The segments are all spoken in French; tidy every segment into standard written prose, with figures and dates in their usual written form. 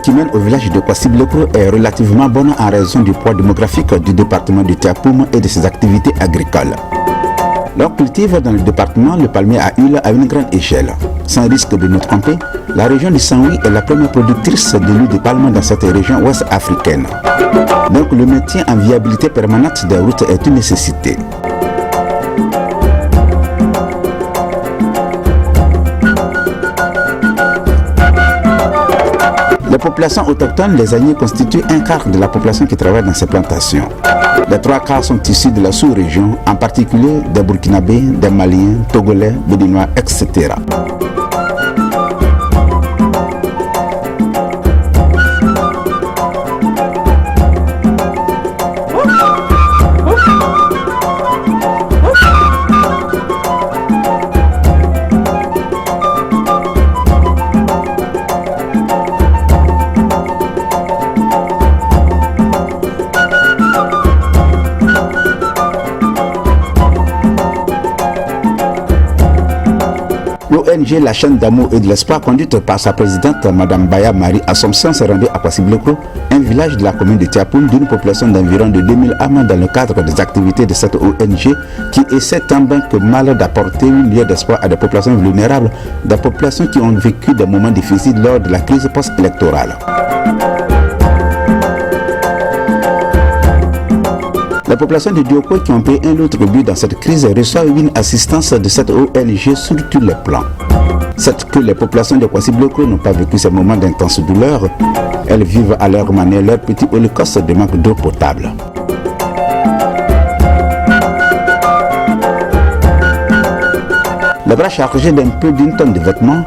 qui mène au village de Kwasi-Blekro est relativement bonne en raison du poids démographique du département du Tiapoum et de ses activités agricoles. L'on cultive dans le département le palmier à huile à une grande échelle. Sans risque de nous tromper, la région du Saint-Louis est la première productrice de l'huile de palme dans cette région ouest africaine. Donc le maintien en viabilité permanente des routes est une nécessité. Les populations autochtones, les Agniers, constituent un quart de la population qui travaille dans ces plantations. Les trois quarts sont issus de la sous-région, en particulier des Burkinabés, des Maliens, Togolais, Béninois, etc. L'ONG La Chaîne d'Amour et de l'Espoir, conduite par sa présidente Mme Baya Marie Assomption, s'est rendue à Kwasi-Blekro, un village de la commune de Tiapoum d'une population d'environ de 2000 âmes dans le cadre des activités de cette ONG qui essaie tant bien que mal d'apporter une lueur d'espoir à des populations vulnérables, des populations qui ont vécu des moments difficiles lors de la crise post-électorale. La population de Dioko qui ont payé un autre but dans cette crise reçoit une assistance de cette ONG sur tous les plans. C'est que les populations de Kwasi-Blekro n'ont pas vécu ces moments d'intense douleur. Elles vivent à leur manière leur petit holocauste de manque d'eau potable. Les bras chargés d'un peu d'une tonne de vêtements,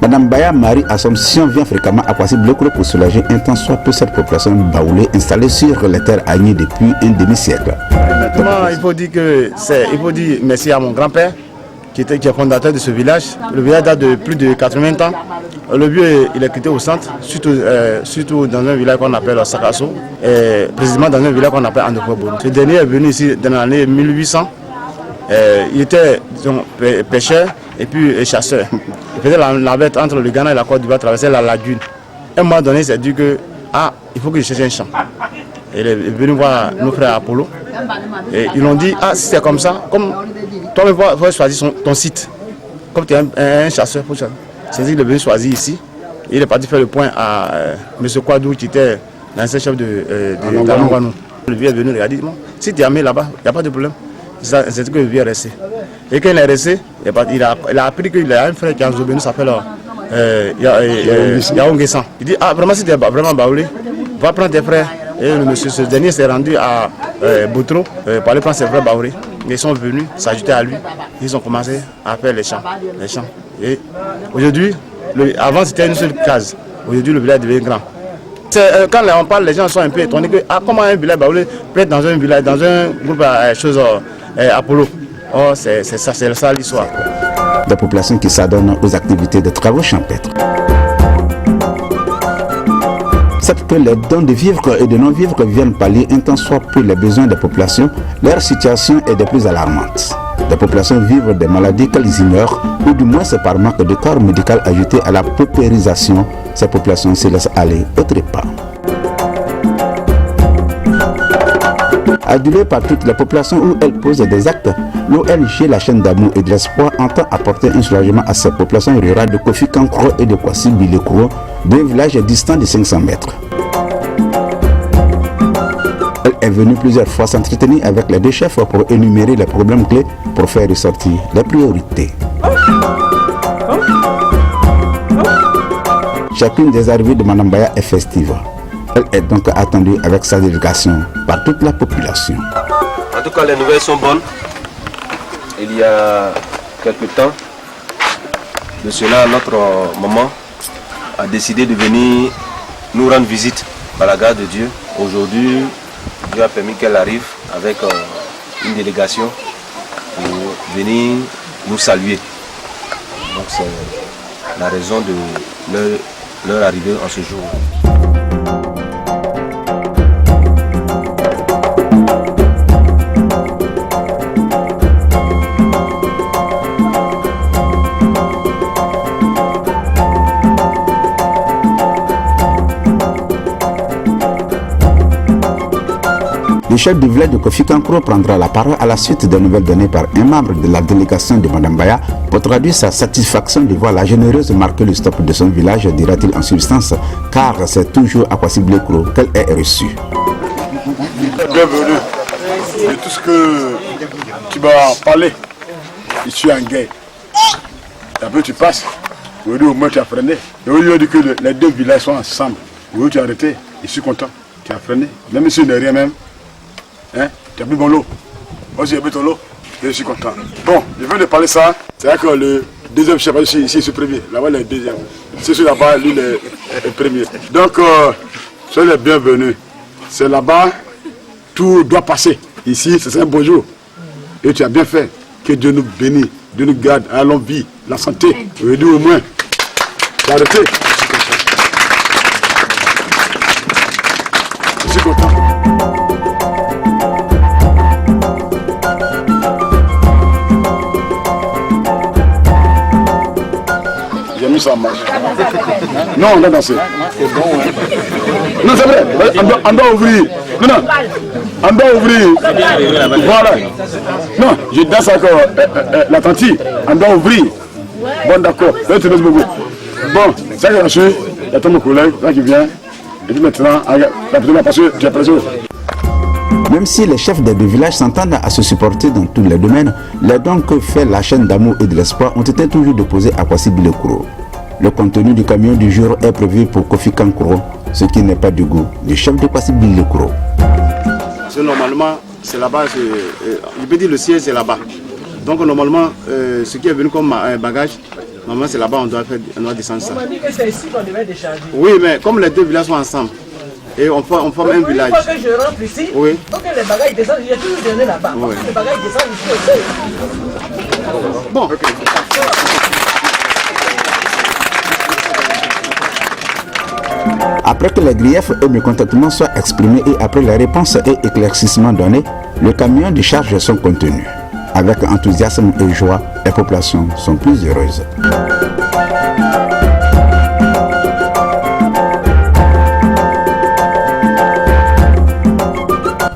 Mme Baya Marie Assomption vient fréquemment à Kwasi-Blekro pour soulager un tant soit peu cette population baoulée installée sur les terres Agnies depuis un demi-siècle. Maintenant, il faut dire merci à mon grand-père qui est fondateur de ce village. Le village date de plus de 80 ans. Le vieux, il est quitté au centre, surtout dans un village qu'on appelle Sakasso, et précisément dans un village qu'on appelle Andokoboro. Ce dernier est venu ici dans l'année 1800. Il était pêcheur et puis chasseur. Il faisait la navette entre le Ghana et la Côte d'Ivoire, traverser la lagune. Un moment donné, il s'est dit que il faut que je cherche un champ. Il est venu voir nos frères Apollo. Et ils l'ont dit, si c'est comme ça, comme toi-même, il faut choisir ton site. Comme tu es un chasseur, c'est dit qu'il est venu choisir ici. Il est parti faire le point à M. Kwadou, qui était l'ancien chef de Dalongwanou. Le vieux est venu, il a dit, bon, si tu es amené là-bas, il n'y a pas de problème. C'est ce que le vieux est resté. Et quand il est resté, il a appris qu'il a un frère qui est en Zobénou, qui s'appelle Yaounguessan. Il dit, vraiment, si tu es vraiment baoulé, va prendre tes frères. Et le monsieur, ce dernier s'est rendu à Boutro pour aller prendre ses frères baoulés. Ils sont venus s'ajouter à lui. Ils ont commencé à faire les champs. Et aujourd'hui, avant c'était une seule case. Aujourd'hui, le village devient grand. Quand on parle, les gens sont un peu étonnés que comment un village baoulé peut être dans un village, dans un groupe Apollo. Oh, c'est ça l'histoire. Des populations qui s'adonnent aux activités de travaux champêtres. C'est que les dons de vivres et de non-vivres viennent pallier un tant soit peu les besoins des populations, leur situation est des plus alarmante. Des populations vivent des maladies qu'elles ignorent, ou du moins c'est par manque de corps médical ajouté à la paupérisation, ces populations se laissent aller au trépas. Adulée par toutes les populations où elle pose des actes, l'ONG La Chaîne d'Amour et de l'Espoir entend apporter un soulagement à ces populations rurales de Kofi Kankro et de Kwasi-Blekro, deux villages distants de 500 mètres. Elle est venue plusieurs fois s'entretenir avec les deux chefs pour énumérer les problèmes clés pour faire ressortir les priorités. Chacune des arrivées de Mme Baya est festive. Elle est donc attendue avec sa délégation par toute la population. En tout cas, les nouvelles sont bonnes. Il y a quelque temps, de cela, notre maman a décidé de venir nous rendre visite à la gare de Dieu. Aujourd'hui, Dieu a permis qu'elle arrive avec une délégation pour venir nous saluer. Donc c'est la raison de leur arrivée en ce jour. Le chef du village de Kofi Kankuro prendra la parole à la suite des nouvelles données par un membre de la délégation de Mme Baya pour traduire sa satisfaction de voir la généreuse marquer le stop de son village, dira-t-il en substance, car c'est toujours à Kwasi Blekuro qu'elle est reçue. Bienvenue. Et tout ce que tu m'as parlé, je suis en guerre. Et après tu passes, aujourd'hui au moins tu as freiné. Et aujourd'hui on dit que les deux villages sont ensemble. Aujourd'hui tu as arrêté, je suis content, tu as freiné. Même si ce n'est rien même, hein, tu as pris mon lot. Moi j'ai pris ton lot et je suis content. Bon, je viens de parler ça, c'est vrai que le deuxième chef, ici c'est le premier, là-bas le deuxième. C'est celui là-bas, lui le premier. Donc, soyez les bienvenus. C'est là-bas, tout doit passer. Ici, c'est un beau jour. Et tu as bien fait. Que Dieu nous bénisse, Dieu nous garde à la longue vie, la santé. Aujourd'hui au moins, tu as arrêté. Je suis content. J'ai mis ça en marche. Non, on doit danser. Non, c'est vrai. On doit ouvrir. Non, on doit ouvrir. Voilà. Non, je danse encore la tantille. On doit ouvrir. Bon, d'accord. Là, tu laisses beaucoup. Bon, ça que je suis. Il y a ton collègue là qui vient. Et puis maintenant, parce que tu as pression. Même si les chefs des deux villages s'entendent à se supporter dans tous les domaines, les dons que fait la chaîne d'amour et de l'espoir ont été toujours déposés à Kwasi Blekuro. Le contenu du camion du jour est prévu pour Kofi Kankuro, ce qui n'est pas du goût du chef de Kwasi Blekuro. Normalement, c'est là-bas, je peux dire le siège c'est là-bas. Donc normalement, ce qui est venu comme bagage, normalement c'est là-bas, on doit descendre ça. On m'a dit que c'est ici qu'on devait décharger. Oui, mais comme les deux villages sont ensemble, et on forme un village. Une fois que je rentre ici, oui. donc les bagages descendent, j'ai toujours donné là-bas. Oui. Les bagages descendent ici aussi. Bon. Après que les griefs et mécontentements soient exprimés et après les réponses et éclaircissements donnés, le camion décharge son contenu. Avec enthousiasme et joie, les populations sont plus heureuses.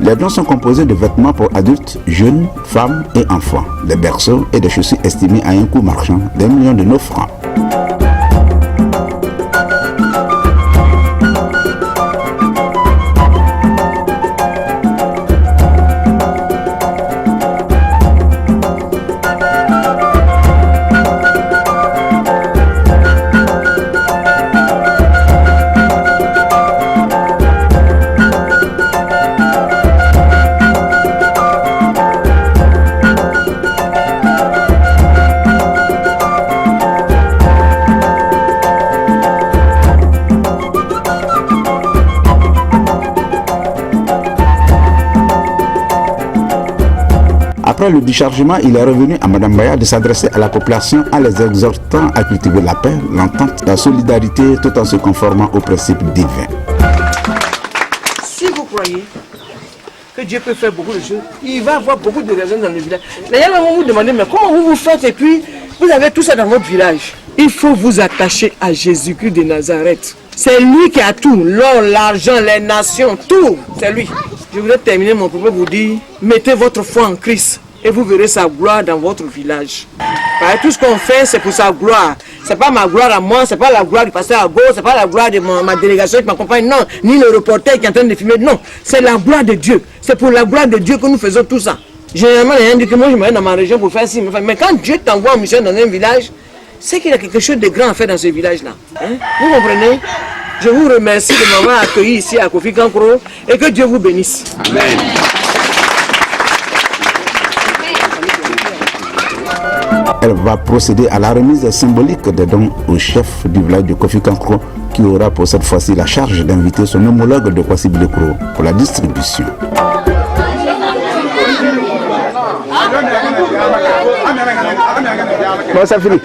Les dons sont composés de vêtements pour adultes, jeunes, femmes et enfants, des berceaux et des chaussures estimés à un coût marchand d'1 million de nos francs. Après le déchargement, il est revenu à Mme Baya de s'adresser à la population en les exhortant à cultiver la paix, l'entente, la solidarité tout en se conformant aux principes divins. Si vous croyez que Dieu peut faire beaucoup de choses, il va avoir beaucoup de raisons dans le village. D'ailleurs, on va vous demander, mais comment vous faites et puis vous avez tout ça dans votre village? Il faut vous attacher à Jésus-Christ de Nazareth. C'est lui qui a tout, l'or, l'argent, les nations, tout, c'est lui. Je voudrais terminer mon propos pour vous dire, mettez votre foi en Christ et vous verrez sa gloire dans votre village. Tout ce qu'on fait, c'est pour sa gloire. C'est pas ma gloire à moi, c'est pas la gloire du pasteur à gauche, c'est pas la gloire de ma délégation qui m'accompagne, non, ni le reporter qui est en train de filmer, non. C'est la gloire de Dieu. C'est pour la gloire de Dieu que nous faisons tout ça. Généralement, les gens disent que moi je me mets dans ma région pour faire ci, mais quand Dieu t'envoie en mission dans un village, c'est qu'il y a quelque chose de grand à faire dans ce village-là. Vous comprenez? Je vous remercie de m'avoir accueilli ici à Kofi Kankuro et que Dieu vous bénisse. Amen. Elle va procéder à la remise symbolique des dons au chef du village de Kofi Kankuro qui aura pour cette fois-ci la charge d'inviter son homologue de Kwasi Blekuro pour la distribution. Bon, ça finit.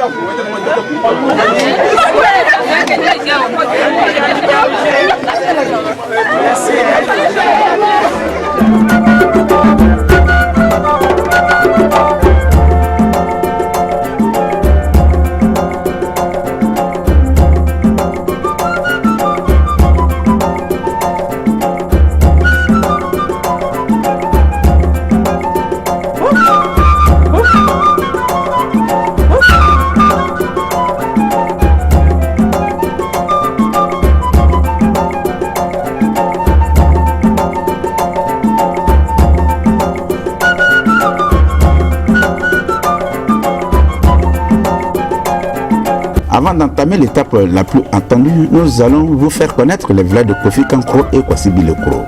Avant d'entamer l'étape la plus attendue, nous allons vous faire connaître les villages de Kofi Kankro et Kwasi Bilokro.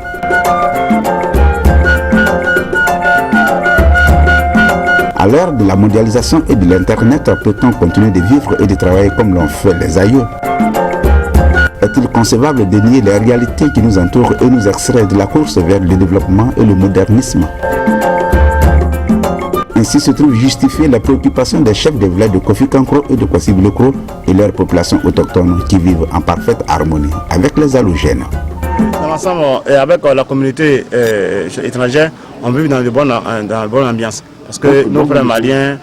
À l'heure de la mondialisation et de l'Internet, peut-on continuer de vivre et de travailler comme l'ont fait les aïeux? Est-il concevable de nier les réalités qui nous entourent et nous extraire de la course vers le développement et le modernisme? Ainsi se trouve justifier la préoccupation des chefs des villages de Kofi Kankro et de Kwasi Bilokro et leurs populations autochtones qui vivent en parfaite harmonie avec les halogènes. Dans l'ensemble et avec la communauté étrangère, on vit dans de bonne ambiance. Parce que nos frères maliens,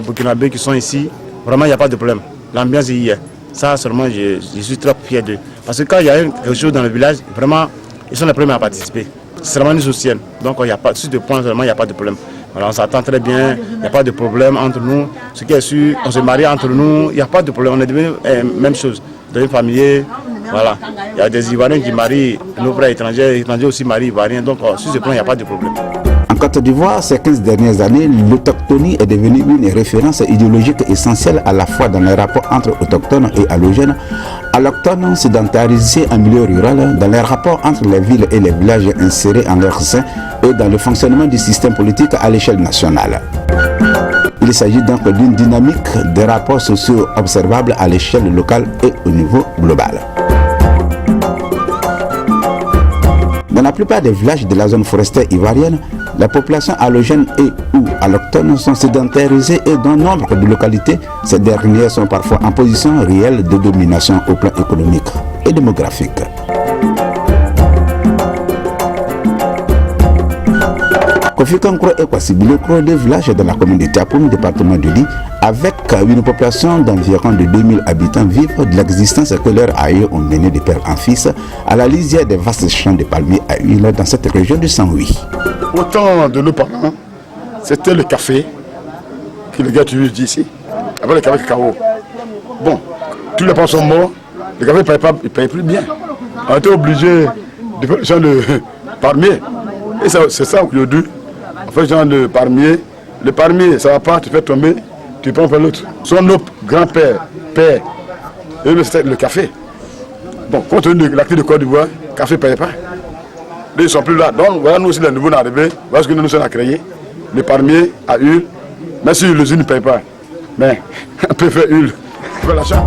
burkinabés qui sont ici, vraiment il n'y a pas de problème. L'ambiance y est. Ça seulement je suis très fier d'eux. Parce que quand il y a quelque chose dans le village, vraiment ils sont les premiers à participer. C'est vraiment une sociale. Donc il n'y a pas sur de points seulement, il n'y a pas de problème. Voilà, on s'attend très bien, il n'y a pas de problème entre nous. Ce qui est sûr, on se marie entre nous, il n'y a pas de problème. On est devenu même chose, devenu familier. Voilà. Il y a des Ivoiriens qui marient nos frères étrangers, les étrangers aussi marient Ivoiriens. Donc sur ce point, il n'y a pas de problème. En Côte d'Ivoire, ces 15 dernières années, l'autochtonie est devenue une référence idéologique essentielle à la fois dans les rapports entre autochtones et allogènes, allochtones sédentarisés en milieu rural, dans les rapports entre les villes et les villages insérés en leur sein et dans le fonctionnement du système politique à l'échelle nationale. Il s'agit donc d'une dynamique des rapports sociaux observables à l'échelle locale et au niveau global. Dans la plupart des villages de la zone forestière ivoirienne, la population allogène et ou allochtone sont sédentarisées et dans nombre de localités, ces dernières sont parfois en position réelle de domination au plan économique et démographique. Kofi Kankro et Kwasi Bilokro, deux villages dans la commune de Tiapoum, département de Li, avec une population d'environ de 2000 habitants, vivent de l'existence que leurs aïeux ont menée de père en fils à la lisière des vastes champs de palmiers à huile dans cette région de Saint-Louis. Au temps de nos parents, c'était le café que les gars utilisent ici. Après le café cacao. Bon, tous les parents sont morts, le café ne paye plus bien. On était obligé de faire le champ de palmiers. Et c'est ça aujourd'hui. On fait le champ de palmiers. Le palmier, ça ne va pas, tu fais tomber, tu prends faire l'autre. Ce sont nos grands-pères, pères, et c'était le café. Bon, compte tenu de l'activité de Côte d'Ivoire, le café ne paye pas. Ils ne sont plus là. Donc voilà nous aussi les nouveaux arrivés. Voilà ce que nous sommes à créer. Le palmier à huile. Même si l'usine ne paye pas. Mais on peut faire huile. On fait l'achat.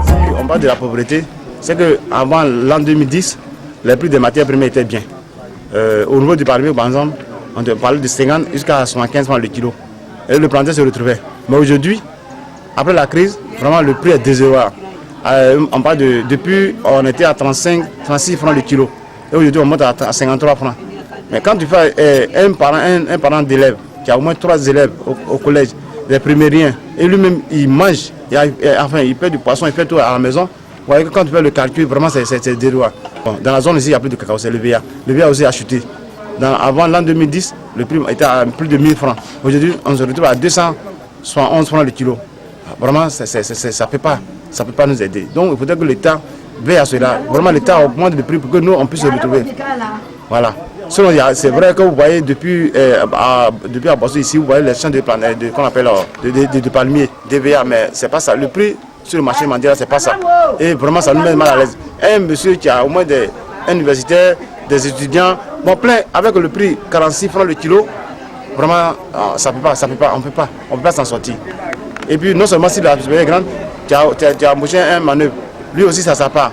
Si on parle de la pauvreté, c'est qu'avant l'an 2010, les prix des matières premières étaient bien. Au niveau du palmier, par exemple, on parlait de 50 jusqu'à 75 francs le kilo. Et le plantain se retrouvait. Mais aujourd'hui, après la crise, vraiment le prix est déséquilibré. On parle depuis, on était à 35, 36 francs le kilo. Et aujourd'hui, on monte à 53 francs. Mais quand tu fais un parent d'élève, qui a au moins 3 élèves au collège, des primériens, et lui-même, il mange, il fait du poisson, il fait tout à la maison. Vous voyez que quand tu fais le calcul, vraiment, c'est déséquilibré. Bon, dans la zone ici, il n'y a plus de cacao, c'est le VA. Le VA aussi a chuté. Avant l'an 2010, le prix était à plus de 1000 francs. Aujourd'hui, on se retrouve à 211 francs le kilo. Vraiment, ça ne peut pas nous aider. Donc, il faudrait que l'État veille à cela. Vraiment, l'État augmente le prix pour que nous, on puisse se retrouver. Voilà. Sinon, c'est vrai que vous voyez, depuis à Bosso, ici, vous voyez les champs qu'on appelle de palmiers, DVA, mais ce n'est pas ça. Le prix sur le marché mondial, ce n'est pas ça. Et vraiment, ça nous met mal à l'aise. Un monsieur qui a au moins des universitaires, des étudiants, bon, plein, avec le prix 46 francs le kilo, vraiment, on ne peut pas s'en sortir. Et puis, non seulement si la société est grande, tu as embauché un manœuvre, lui aussi, ça part.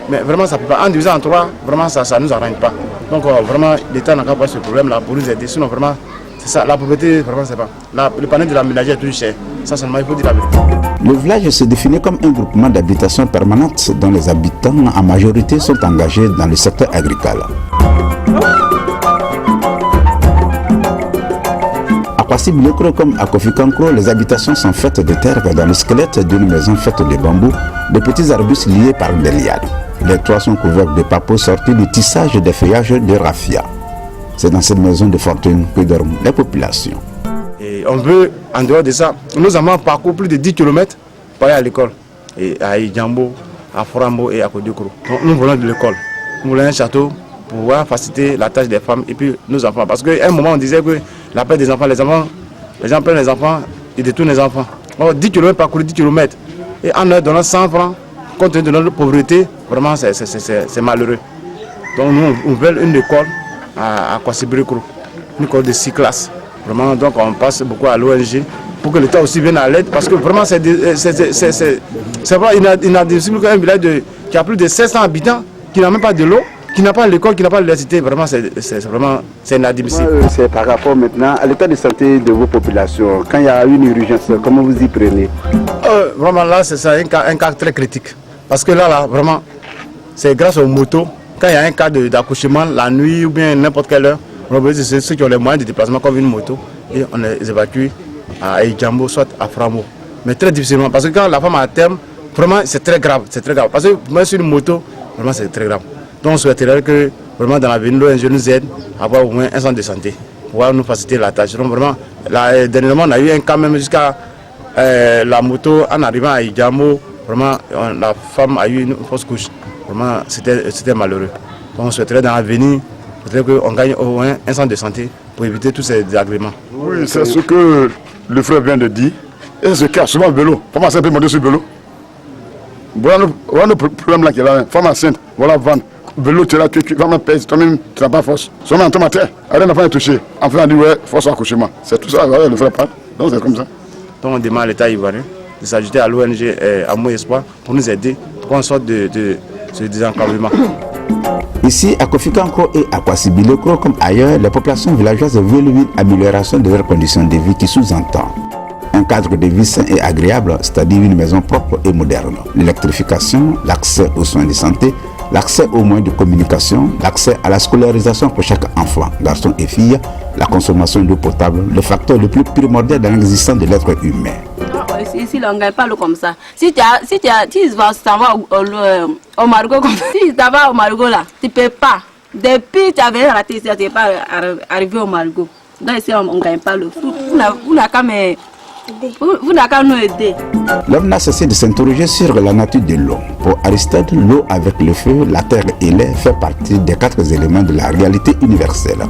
Mais vraiment, ça ne peut pas. En divisant en 3, vraiment, ça ne nous arrange pas. Donc, vraiment, l'État n'a qu'à voir ce problème-là pour nous aider. Sinon, vraiment, c'est ça. La pauvreté, vraiment, c'est pas. Le panel de la ménagère est toujours cher. Ça, seulement, il faut dire la vérité. Le village se définit comme un groupement d'habitations permanentes dont les habitants, en majorité, sont engagés dans le secteur agricole. À Kwasi Bilokro comme à Kofi Kankro, les habitations sont faites de terre dans le squelette d'une maison faite de bambou, de petits arbustes liés par des lianes. Les toits sont couverts de papeaux sortis du tissage des feuillages de raffia. C'est dans cette maison de fortune que dorment les populations. Et on veut, en dehors de ça, nous avons parcouru plus de 10 km pour aller à l'école. Et à Idjambo, à Forambo et à Kodikoro. Donc nous voulons de l'école. Nous voulons un château pour pouvoir faciliter la tâche des femmes et puis nos enfants. Parce qu'à un moment, on disait que la paix des enfants, les gens prennent les enfants, ils détournent les enfants. Alors, 10 km parcouru, 10 km. Et en leur donnant 100 francs, compte tenu de notre pauvreté, vraiment, c'est malheureux. Donc, nous, on veut une école à Kwasi-Breukro, une école de 6 classes. Vraiment, donc, on passe beaucoup à l'ONG pour que l'État aussi vienne à l'aide. Parce que vraiment, c'est vraiment inadmissible qu'un village qui a plus de 700 habitants, qui n'a même pas de l'eau, qui n'a pas l'école, qui n'a pas l'université, vraiment, c'est inadmissible. C'est par rapport maintenant à l'état de santé de vos populations. Quand il y a une urgence, comment vous y prenez? Vraiment là, c'est un cas très critique. Parce que là, vraiment, c'est grâce aux motos. Quand il y a un cas d'accouchement, la nuit ou bien n'importe quelle heure, c'est ceux qui ont les moyens de déplacement comme une moto et on les évacue à Ejambo, soit à Framo. Mais très difficilement, parce que quand la femme a à terme, vraiment c'est très grave, Parce que moi sur une moto, vraiment c'est très grave. Donc on souhaiterait que vraiment dans l'avenir, l'ONG nous aide à avoir au moins un centre de santé pour pouvoir nous faciliter la tâche. Donc vraiment, dernièrement on a eu un cas même jusqu'à la moto en arrivant à Ejambo, vraiment la femme a eu une fausse couche. Vraiment c'était malheureux. Donc on souhaiterait dans l'avenir qu'on gagne au moins un centre de santé pour éviter tous ces désagréments. Oui, c'est ce que le frère vient de dire. Et c'est ce qui a souvent le vélo. Comment ça peut monter sur le vélo? Voilà le problème là qu'il y a là. Femme enceinte, voilà vendre. Vélo, tu es là, tu vas pèse, toi-même, tu n'as pas force. Seulement en ton terre, un enfant est touché. Enfin, on dit, ouais, force à accouchement. C'est tout ça, le frère parle. Donc c'est comme ça. Donc on demande à l'État ivoirien de s'ajouter à l'ONG Amour Espoir pour nous aider, pour qu'on sorte de ce désenclavement. Ici, à Kofi-Kankro et à Kwasi-Breukro, comme ailleurs, les populations villageoises veulent une amélioration de leurs conditions de vie qui sous-entend un cadre de vie sain et agréable, c'est-à-dire une maison propre et moderne, l'électrification, l'accès aux soins de santé, l'accès aux moyens de communication, l'accès à la scolarisation pour chaque enfant, garçon et fille, la consommation d'eau potable, le facteur le plus primordial dans l'existence de l'être humain. Ici, on ne gagne pas l'eau comme ça. Si tu vas au Margot comme ça, si tu vas au Margot là, tu ne peux pas. Depuis que tu avais raté ici, tu n'es pas arrivé au Margot. Donc ici, on ne gagne pas l'eau. Vous n'avez qu'à nous aider. L'homme n'a cessé de s'interroger sur la nature de l'eau. Pour Aristote, l'eau avec le feu, la terre et l'air fait partie des 4 éléments de la réalité universelle.